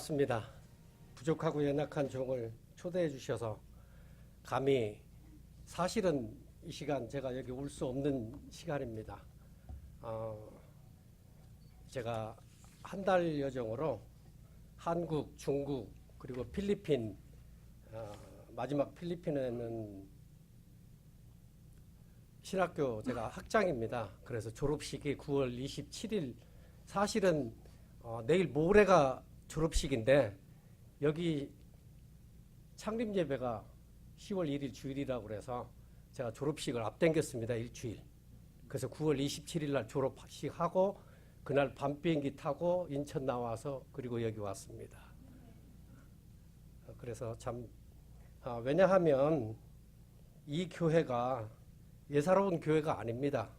반갑습니다. 부족하고 연약한 종을 초대해 주셔서 감히 사실은 이 시간 제가 여기 올 수 없는 시간입니다. 제가 한 달 여정으로 한국, 중국 그리고 필리핀, 마지막 필리핀에는 신학교 제가 학장입니다. 그래서 졸업식이 9월 27일, 사실은 내일 모레가 졸업식인데 여기 창립예배가 10월 1일 주일이라고 그래서 제가 졸업식을 앞당겼습니다. 일주일. 그래서 9월 27일 날 졸업식 하고 그날 밤 비행기 타고 인천 나와서 그리고 여기 왔습니다. 그래서 참 왜냐하면 이 교회가 예사로운 교회가 아닙니다.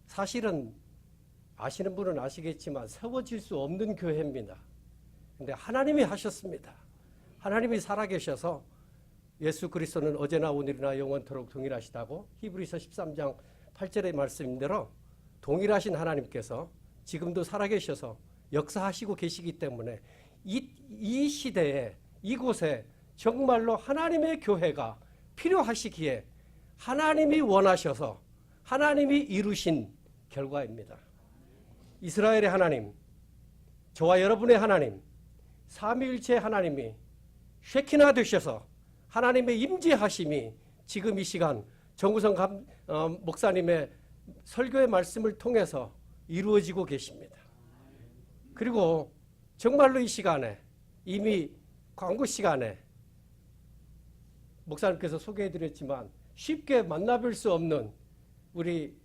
사실은 아시는 분은 아시겠지만 세워질 수 없는 교회입니다. 근데 하나님이 하셨습니다. 하나님이 살아계셔서 예수 그리스도는 어제나 오늘이나 영원토록 동일하시다고 히브리서 13장 8절의 말씀대로 동일하신 하나님께서 지금도 살아계셔서 역사하시고 계시기 때문에 이 시대에 이곳에 정말로 하나님의 교회가 필요하시기에 하나님이 원하셔서 하나님이 이루신 결과입니다. 이스라엘의 하나님, 저와 여러분의 하나님, 삼위일체 하나님이 쉐키나 되셔서 하나님의 임재하심이 지금 이 시간 정구성 목사님의 설교의 말씀을 통해서 이루어지고 계십니다. 그리고 정말로 이 시간에 이미 광고 시간에 목사님께서 소개해드렸지만 쉽게 만나뵐 수 없는 우리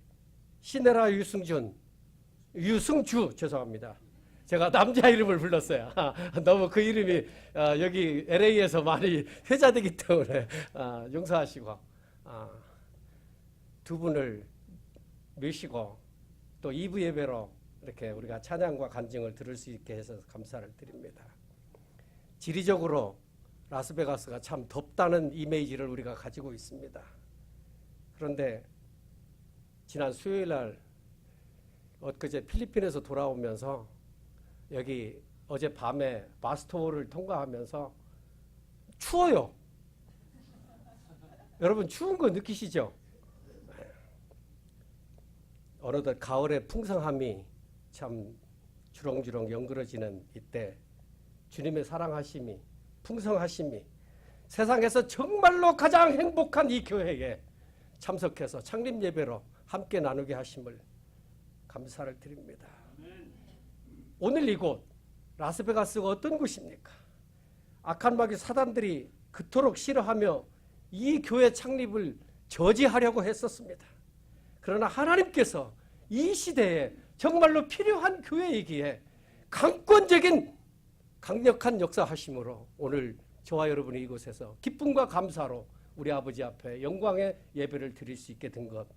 신혜라 유승주 죄송합니다. 제가 남자 이름을 불렀어요. 너무 그 이름이 여기 LA에서 많이 회자되기 때문에 용서하시고 두 분을 모시고 또 2부 예배로 이렇게 우리가 찬양과 간증을 들을 수 있게 해서 감사를 드립니다. 지리적으로 라스베가스가 참 덥다는 이미지를 우리가 가지고 있습니다. 그런데 지난 수요일 날 엊그제 필리핀에서 돌아오면서 여기 어젯밤에 바스토를 통과하면서 추워요. 여러분 추운 거 느끼시죠? 어느덧 가을의 풍성함이 참 주렁주렁 연그러지는 이때 주님의 사랑하심이 풍성하심이 세상에서 정말로 가장 행복한 이 교회에 참석해서 창립예배로 함께 나누게 하심을 감사를 드립니다. 오늘 이곳 라스베가스가 어떤 곳입니까? 악한 마귀 사단들이 그토록 싫어하며 이 교회 창립을 저지하려고 했었습니다. 그러나 하나님께서 이 시대에 정말로 필요한 교회이기에 강권적인 강력한 역사하심으로 오늘 저와 여러분이 이곳에서 기쁨과 감사로 우리 아버지 앞에 영광의 예배를 드릴 수 있게 된 것.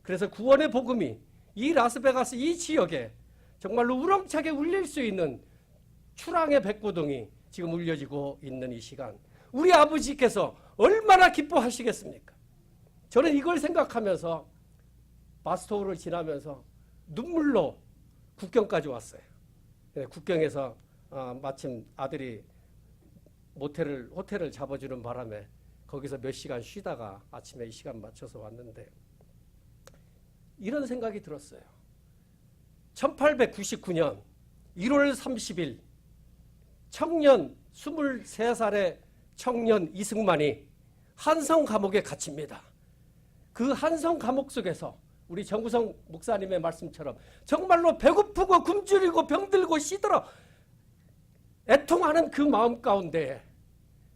그래서 구원의 복음이 이 라스베가스 이 지역에 정말로 우렁차게 울릴 수 있는 출항의 백고동이 지금 울려지고 있는 이 시간. 우리 아버지께서 얼마나 기뻐하시겠습니까? 저는 이걸 생각하면서 바스토우를 지나면서 눈물로 국경까지 왔어요. 국경에서 마침 아들이 호텔을 잡아주는 바람에 거기서 몇 시간 쉬다가 아침에 이 시간 맞춰서 왔는데 이런 생각이 들었어요. 1899년 1월 30일 청년 23살의 청년 이승만이 한성 감옥에 갇힙니다. 그 한성 감옥 속에서 우리 정구성 목사님의 말씀처럼 정말로 배고프고 굶주리고 병들고 시들어 애통하는 그 마음 가운데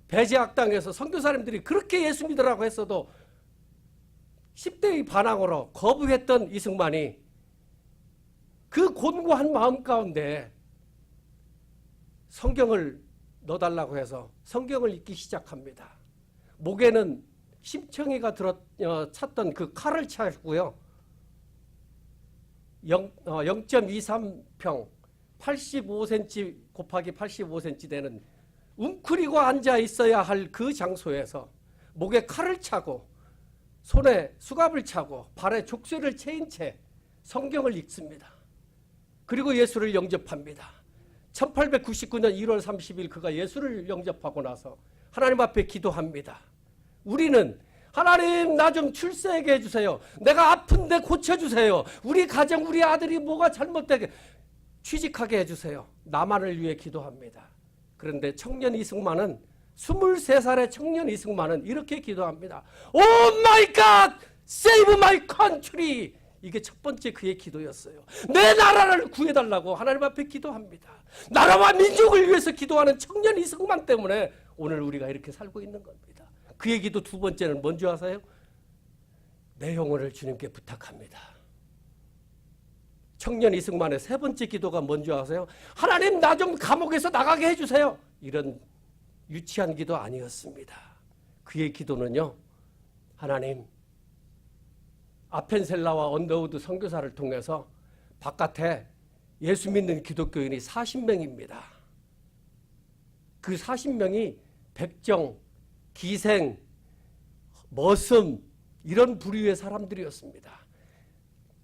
배제학당에서 선교사님들이 그렇게 예수 믿으라고 했어도 10대의 반항으로 거부했던 이승만이 그 곤고한 마음 가운데 성경을 넣어달라고 해서 성경을 읽기 시작합니다. 목에는 심청이가 찼던 그 칼을 차고요. 0.23평 85cm 곱하기 85cm 되는 웅크리고 앉아 있어야 할 그 장소에서 목에 칼을 차고 손에 수갑을 차고 발에 족쇄를 채인 채 성경을 읽습니다. 그리고 예수를 영접합니다. 1899년 1월 30일 그가 예수를 영접하고 나서 하나님 앞에 기도합니다. 우리는 하나님 나 좀 출세하게 해주세요. 내가 아픈데 고쳐주세요. 우리 가정 우리 아들이 뭐가 잘못되게 취직하게 해주세요. 나만을 위해 기도합니다. 그런데 청년 이승만은 23살의 청년 이승만은 이렇게 기도합니다. Oh my God, save my country. 이게 첫 번째 그의 기도였어요. 내 나라를 구해달라고 하나님 앞에 기도합니다. 나라와 민족을 위해서 기도하는 청년 이승만 때문에 오늘 우리가 이렇게 살고 있는 겁니다. 그의 기도 두 번째는 뭔지 아세요? 내 영혼을 주님께 부탁합니다. 청년 이승만의 세 번째 기도가 뭔지 아세요? 하나님 나 좀 감옥에서 나가게 해주세요. 이런 유치한 기도 아니었습니다. 그의 기도는요, 하나님 아펜셀라와 언더우드 선교사를 통해서 바깥에 예수 믿는 기독교인이 40명입니다. 그 40명이 백정, 기생, 머슴 이런 부류의 사람들이었습니다.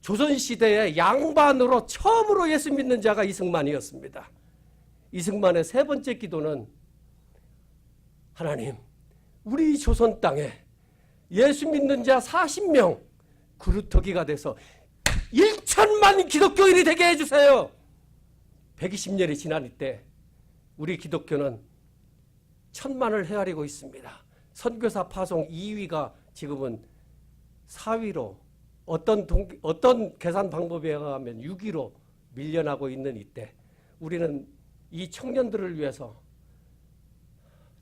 조선시대의 양반으로 처음으로 예수 믿는 자가 이승만이었습니다. 이승만의 세 번째 기도는 하나님 우리 조선 땅에 예수 믿는 자 40명 그루터기가 돼서 1천만 기독교인이 되게 해주세요. 120년이 지난 이때 우리 기독교는 1000만을 헤아리고 있습니다. 선교사 파송 2위가 지금은 4위로 어떤 계산 방법에 의하면 6위로 밀려나고 있는 이때 우리는 이 청년들을 위해서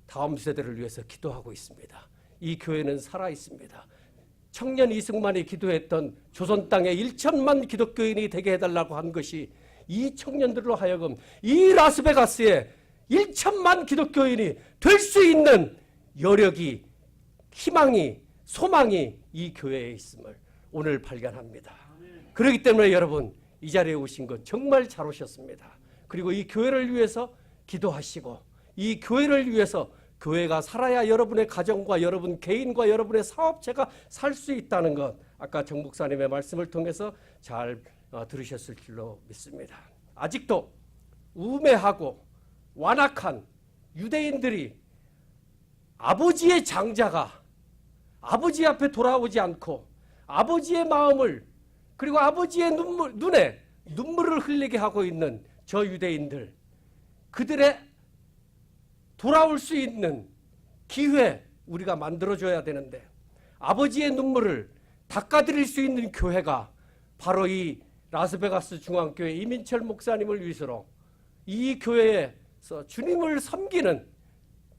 다음 세대를 위해서 기도하고 있습니다. 이 교회는 살아 있습니다. 청년 이승만이 기도했던 조선 땅에 1천만 기독교인이 되게 해달라고 한 것이 이 청년들로 하여금 이 라스베가스에 1천만 기독교인이 될 수 있는 여력이, 희망이, 소망이 이 교회에 있음을 오늘 발견합니다. 그렇기 때문에 여러분 이 자리에 오신 것 정말 잘 오셨습니다. 그리고 이 교회를 위해서 기도하시고 이 교회를 위해서 교회가 살아야 여러분의 가정과 여러분 개인과 여러분의 사업체가 살 수 있다는 것 아까 정 목사님의 말씀을 통해서 잘 들으셨을 줄로 믿습니다. 아직도 우매하고 완악한 유대인들이 아버지의 장자가 아버지 앞에 돌아오지 않고 아버지의 마음을 그리고 아버지의 눈에 눈물을 흘리게 하고 있는 저 유대인들, 그들의 돌아올 수 있는 기회 우리가 만들어줘야 되는데 아버지의 눈물을 닦아드릴 수 있는 교회가 바로 이 라스베가스 중앙교회 이민철 목사님을 위해서 이 교회에서 주님을 섬기는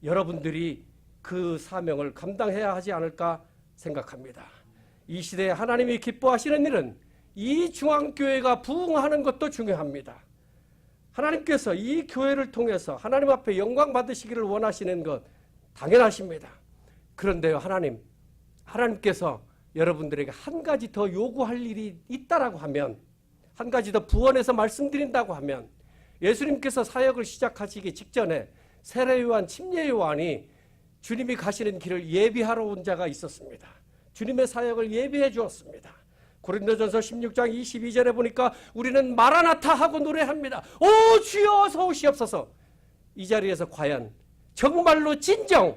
여러분들이 그 사명을 감당해야 하지 않을까 생각합니다. 이 시대에 하나님이 기뻐하시는 일은 이 중앙교회가 부흥하는 것도 중요합니다. 하나님께서 이 교회를 통해서 하나님 앞에 영광 받으시기를 원하시는 것 당연하십니다. 그런데요, 하나님께서 여러분들에게 한 가지 더 요구할 일이 있다라고 하면, 한 가지 더 부언해서 말씀드린다고 하면, 예수님께서 사역을 시작하시기 직전에 세례요한, 침례요한이 주님이 가시는 길을 예비하러 온 자가 있었습니다. 주님의 사역을 예비해 주었습니다. 고린도전서 16장 22절에 보니까 우리는 마라나타 하고 노래합니다. 오 주여 어서 오시옵소서. 이 자리에서 과연 정말로 진정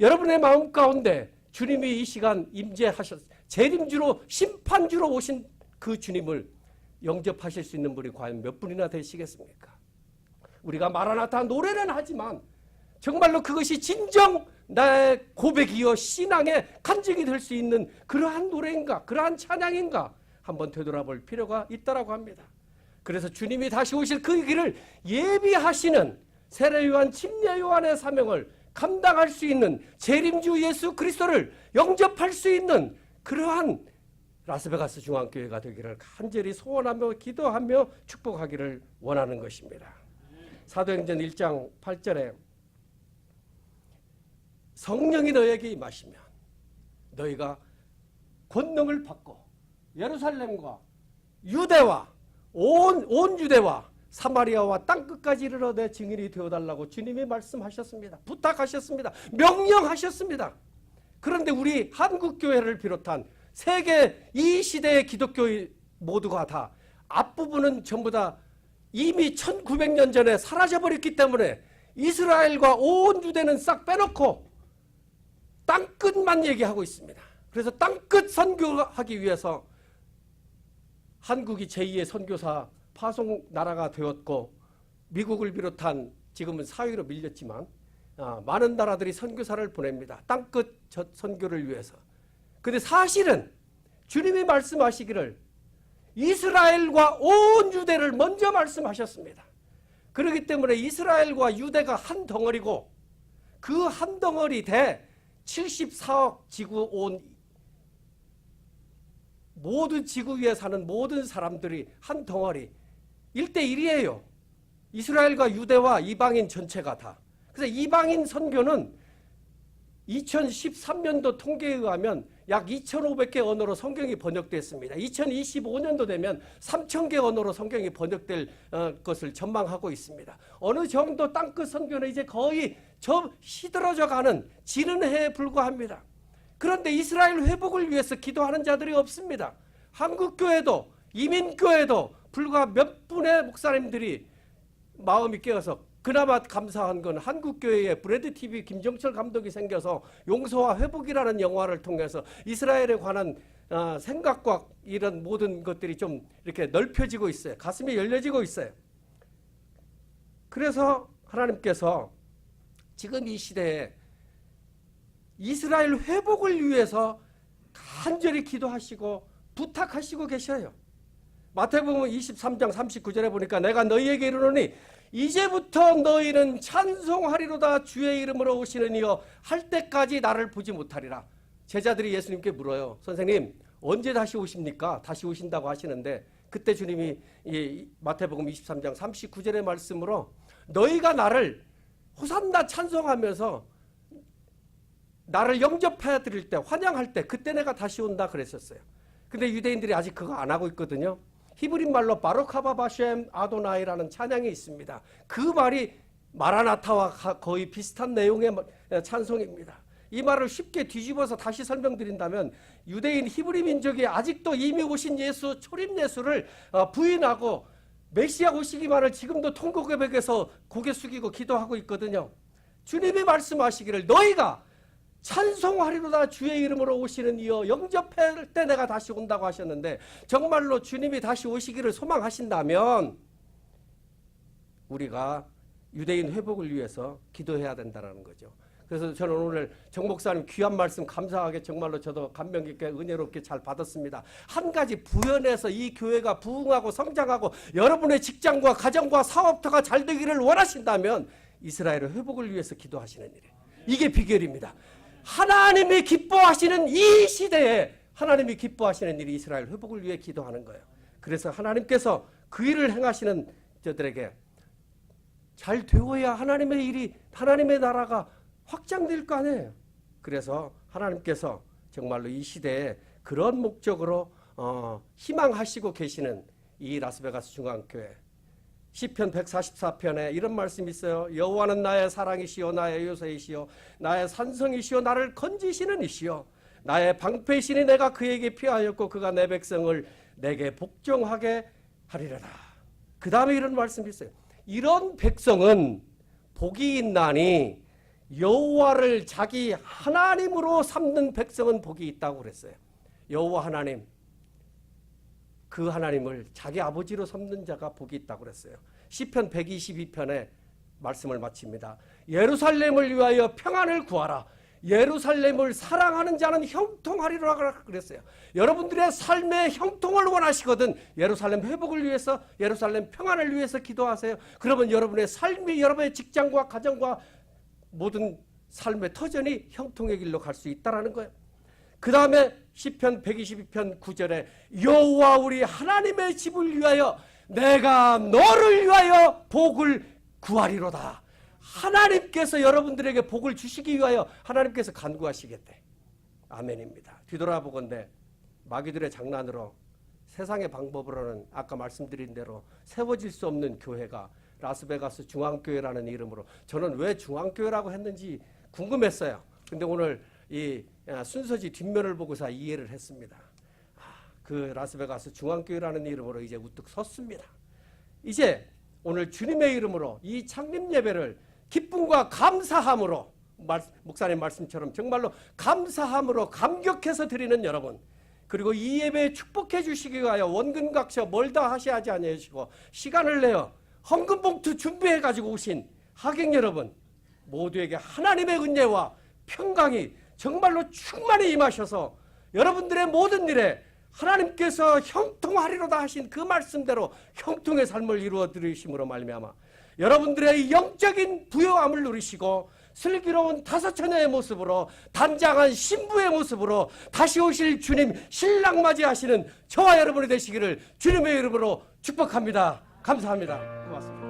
여러분의 마음 가운데 주님이 이 시간 재림주로 심판주로 오신 그 주님을 영접하실 수 있는 분이 과연 몇 분이나 되시겠습니까? 우리가 마라나타 노래는 하지만 정말로 그것이 진정 나의 고백이요 신앙의 간증이 될 수 있는 그러한 노래인가, 그러한 찬양인가 한번 되돌아볼 필요가 있다라고 합니다. 그래서 주님이 다시 오실 그 길을 예비하시는 세례요한, 침례요한의 사명을 감당할 수 있는 재림주 예수 그리스도를 영접할 수 있는 그러한 라스베가스 중앙교회가 되기를 간절히 소원하며 기도하며 축복하기를 원하는 것입니다. 사도행전 1장 8절에 성령이 너에게 임하시면 너희가 권능을 받고 예루살렘과 유대와 온 유대와 사마리아와 땅끝까지 이르러 내 증인이 되어달라고 주님이 말씀하셨습니다. 부탁하셨습니다. 명령하셨습니다. 그런데 우리 한국교회를 비롯한 세계 이 시대의 기독교 모두가 다 앞부분은 전부 다 이미 1900년 전에 사라져버렸기 때문에 이스라엘과 온 유대는 싹 빼놓고 땅끝만 얘기하고 있습니다. 그래서 땅끝 선교하기 위해서 한국이 제2의 선교사 파송 나라가 되었고, 미국을 비롯한 지금은 사위로 밀렸지만 많은 나라들이 선교사를 보냅니다. 땅끝 선교를 위해서. 근데 사실은 주님이 말씀하시기를 이스라엘과 온 유대를 먼저 말씀하셨습니다. 그렇기 때문에 이스라엘과 유대가 한 덩어리고, 그 한 덩어리 대 74억 지구 온 모든 지구 위에 사는 모든 사람들이 한 덩어리 1대1이에요. 이스라엘과 유대와 이방인 전체가 다. 그래서 이방인 선교는 2013년도 통계에 의하면 약 2,500개 언어로 성경이 번역됐습니다. 2025년도 되면 3,000개 언어로 성경이 번역될 것을 전망하고 있습니다. 어느 정도 땅끝 선교는 이제 거의 시들어져가는 지는 해에 불과합니다. 그런데 이스라엘 회복을 위해서 기도하는 자들이 없습니다. 한국교회도 이민교회도 불과 몇 분의 목사님들이 마음이 깨어서, 그나마 감사한 건 한국교회에 브래드TV 김정철 감독이 생겨서 용서와 회복이라는 영화를 통해서 이스라엘에 관한 생각과 이런 모든 것들이 좀 이렇게 넓혀지고 있어요. 가슴이 열려지고 있어요. 그래서 하나님께서 지금 이 시대에 이스라엘 회복을 위해서 간절히 기도하시고 부탁하시고 계셔요. 마태복음 23장 39절에 보니까 내가 너희에게 이르노니 이제부터 너희는 찬송하리로다 주의 이름으로 오시는 이여 할 때까지 나를 보지 못하리라. 제자들이 예수님께 물어요. 선생님 언제 다시 오십니까? 다시 오신다고 하시는데, 그때 주님이 이 마태복음 23장 39절의 말씀으로 너희가 나를 호산나 찬송하면서 나를 영접해 드릴 때, 환영할 때, 그때 내가 다시 온다 그랬었어요. 근데 유대인들이 아직 그거 안 하고 있거든요. 히브리 말로 바로카바바셴 아도나이라는 찬양이 있습니다. 그 말이 마라나타와 거의 비슷한 내용의 찬송입니다. 이 말을 쉽게 뒤집어서 다시 설명드린다면, 유대인 히브리 민족이 아직도 이미 오신 예수, 초림 예수를 부인하고 메시아 오시기만을 지금도 통곡의벽에서 고개 숙이고 기도하고 있거든요. 주님이 말씀하시기를 너희가 찬송하리로다 주의 이름으로 오시는 이여 영접할 때 내가 다시 온다고 하셨는데, 정말로 주님이 다시 오시기를 소망하신다면 우리가 유대인 회복을 위해서 기도해야 된다는 거죠. 그래서 저는 오늘 정 목사님 귀한 말씀 감사하게 정말로 저도 감명 깊게 은혜롭게 잘 받았습니다. 한 가지 부연해서 이 교회가 부흥하고 성장하고 여러분의 직장과 가정과 사업터가 잘 되기를 원하신다면 이스라엘의 회복을 위해서 기도하시는 일이에요. 이게 비결입니다. 하나님이 기뻐하시는 이 시대에 하나님이 기뻐하시는 일이 이스라엘 회복을 위해 기도하는 거예요. 그래서 하나님께서 그 일을 행하시는 저들에게 잘 되어야 하나님의 일이, 하나님의 나라가 확장될 거 아니에요. 그래서 하나님께서 정말로 이 시대에 그런 목적으로 희망하시고 계시는 이 라스베가스 중앙교회, 시편 144편에 이런 말씀이 있어요. 여호와는 나의 사랑이시요 나의 요새이시요 나의 산성이시요 나를 건지시는 이시요 나의 방패이시니 내가 그에게 피하였고 그가 내 백성을 내게 복종하게 하리라. 그 다음에 이런 말씀이 있어요. 이런 백성은 복이 있나니 여호와를 자기 하나님으로 삼는 백성은 복이 있다고 그랬어요. 여호와 하나님, 그 하나님을 자기 아버지로 삼는 자가 복이 있다고 그랬어요. 시편 122편에 말씀을 마칩니다. 예루살렘을 위하여 평안을 구하라. 예루살렘을 사랑하는 자는 형통하리라 그랬어요. 여러분들의 삶의 형통을 원하시거든 예루살렘 회복을 위해서, 예루살렘 평안을 위해서 기도하세요. 그러면 여러분의 삶이, 여러분의 직장과 가정과 모든 삶의 터전이 형통의 길로 갈 수 있다는 거예요. 그 다음에 시편 122편 9절에 여호와 우리 하나님의 집을 위하여 내가 너를 위하여 복을 구하리로다. 하나님께서 여러분들에게 복을 주시기 위하여 하나님께서 간구하시겠대. 아멘입니다. 뒤돌아보건대 마귀들의 장난으로 세상의 방법으로는 아까 말씀드린 대로 세워질 수 없는 교회가 라스베가스 중앙교회라는 이름으로, 저는 왜 중앙교회라고 했는지 궁금했어요. 근데 오늘 이 순서지 뒷면을 보고서 이해를 했습니다. 그 라스베가스 중앙교회라는 이름으로 이제 우뚝 섰습니다. 이제 오늘 주님의 이름으로 이 창립 예배를 기쁨과 감사함으로 목사님 말씀처럼 정말로 감사함으로 감격해서 드리는 여러분, 그리고 이 예배에 축복해 주시기 위하여 원근각처 멀다 하시지 아니하시고 시간을 내어 헌금 봉투 준비해 가지고 오신 하객 여러분 모두에게 하나님의 은혜와 평강이 정말로 충만히 임하셔서 여러분들의 모든 일에 하나님께서 형통하리로다 하신 그 말씀대로 형통의 삶을 이루어 드리심으로 말미암아 여러분들의 영적인 부요함을 누리시고 슬기로운 다섯 처녀의 모습으로 단장한 신부의 모습으로 다시 오실 주님 신랑 맞이하시는 저와 여러분이 되시기를 주님의 이름으로 축복합니다. 감사합니다. 고맙습니다.